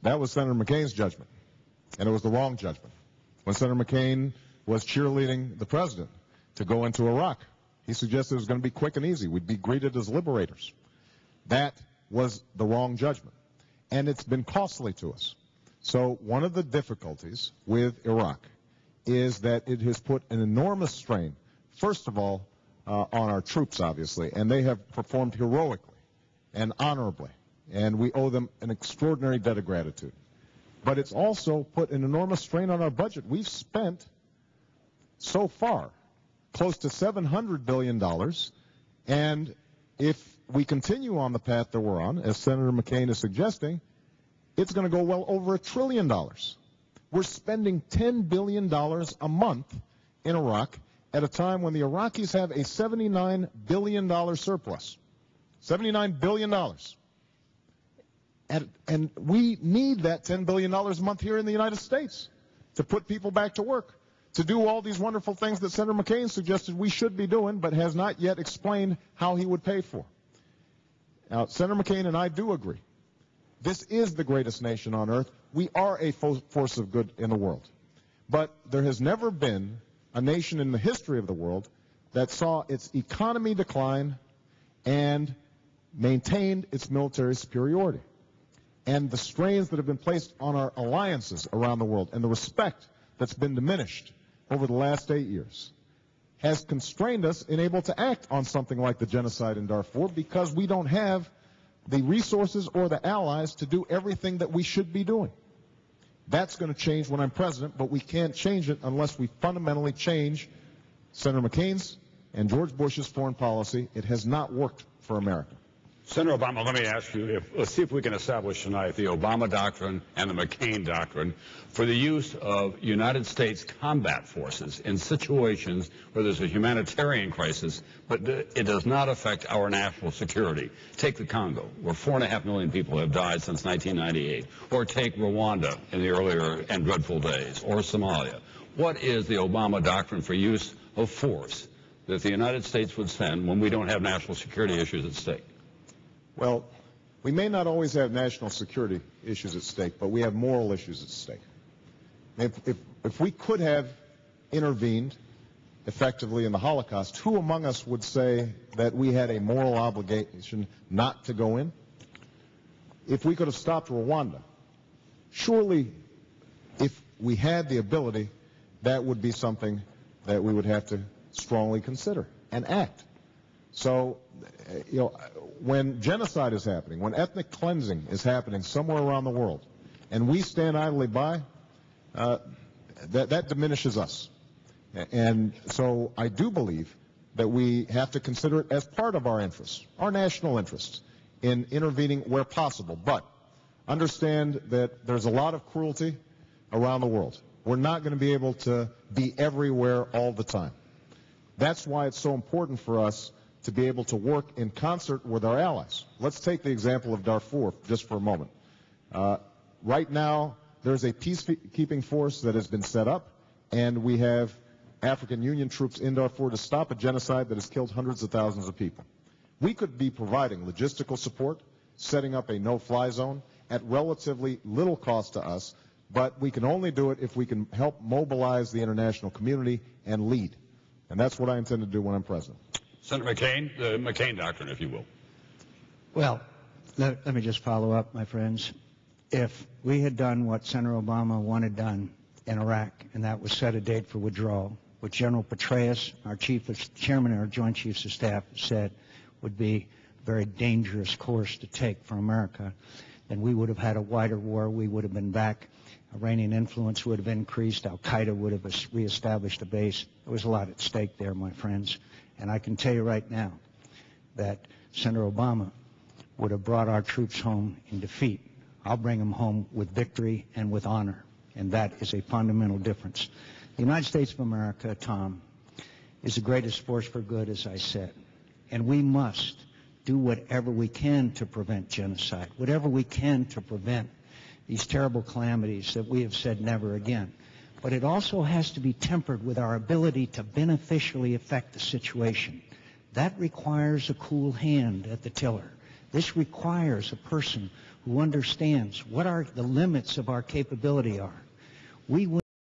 That was Senator McCain's judgment, and it was the wrong judgment. When Senator McCain was cheerleading the president to go into Iraq, he suggested it was going to be quick and easy. We'd be greeted as liberators. That was the wrong judgment, and it's been costly to us. So one of the difficulties with Iraq is that it has put an enormous strain, first of all, on our troops, obviously, and they have performed heroically and honorably, and we owe them an extraordinary debt of gratitude. But it's also put an enormous strain on our budget. We've spent, so far, close to $700 billion, and if we continue on the path that we're on, as Senator McCain is suggesting, it's going to go well over $1 trillion. We're spending $10 billion a month in Iraq at a time when the Iraqis have a $79 billion surplus. $79 billion. And we need that $10 billion a month here in the United States to put people back to work, to do all these wonderful things that Senator McCain suggested we should be doing, but has not yet explained how he would pay for. Now, Senator McCain and I do agree. This is the greatest nation on earth. We are a force of good in the world. But there has never been a nation in the history of the world that saw its economy decline and maintained its military superiority. And the strains that have been placed on our alliances around the world and the respect that's been diminished over the last 8 years has constrained us in able to act on something like the genocide in Darfur because we don't have the resources or the allies to do everything that we should be doing. That's going to change when I'm president, but we can't change it unless we fundamentally change Senator McCain's and George Bush's foreign policy. It has not worked for America. Senator Obama, let me ask you, let's see if we can establish tonight the Obama doctrine and the McCain doctrine for the use of United States combat forces in situations where there's a humanitarian crisis, but it does not affect our national security. Take the Congo, where 4.5 million people have died since 1998, or take Rwanda in the earlier and dreadful days, or Somalia. What is the Obama doctrine for use of force that the United States would send when we don't have national security issues at stake? Well, we may not always have national security issues at stake, but we have moral issues at stake. If we could have intervened effectively in the Holocaust, who among us would say that we had a moral obligation not to go in? If we could have stopped Rwanda, surely if we had the ability, that would be something that we would have to strongly consider and act. So, when genocide is happening, when ethnic cleansing is happening somewhere around the world, and we stand idly by, that diminishes us. And so I do believe that we have to consider it as part of our interests, our national interests, in intervening where possible. But understand that there's a lot of cruelty around the world. We're not going to be able to be everywhere all the time. That's why it's so important for us to be able to work in concert with our allies. Let's take the example of Darfur just for a moment. Right now, there's a peacekeeping force that has been set up, and we have African Union troops in Darfur to stop a genocide that has killed hundreds of thousands of people. We could be providing logistical support, setting up a no-fly zone at relatively little cost to us, but we can only do it if we can help mobilize the international community and lead. And that's what I intend to do when I'm president. Senator McCain, the McCain doctrine, if you will. Well, let me just follow up, my friends. If we had done what Senator Obama wanted done in Iraq, and that was set a date for withdrawal, which General Petraeus, our chairman of our Joint Chiefs of Staff, said would be a very dangerous course to take for America, then we would have had a wider war. We would have been back. Iranian influence would have increased. Al-Qaeda would have reestablished a base. There was a lot at stake there, my friends. And I can tell you right now that Senator Obama would have brought our troops home in defeat. I'll bring them home with victory and with honor. And that is a fundamental difference. The United States of America, Tom, is the greatest force for good, as I said. And we must do whatever we can to prevent genocide, whatever we can to prevent these terrible calamities that we have said never again. But it also has to be tempered with our ability to beneficially affect the situation. That requires a cool hand at the tiller. This requires a person who understands what the limits of our capability are. We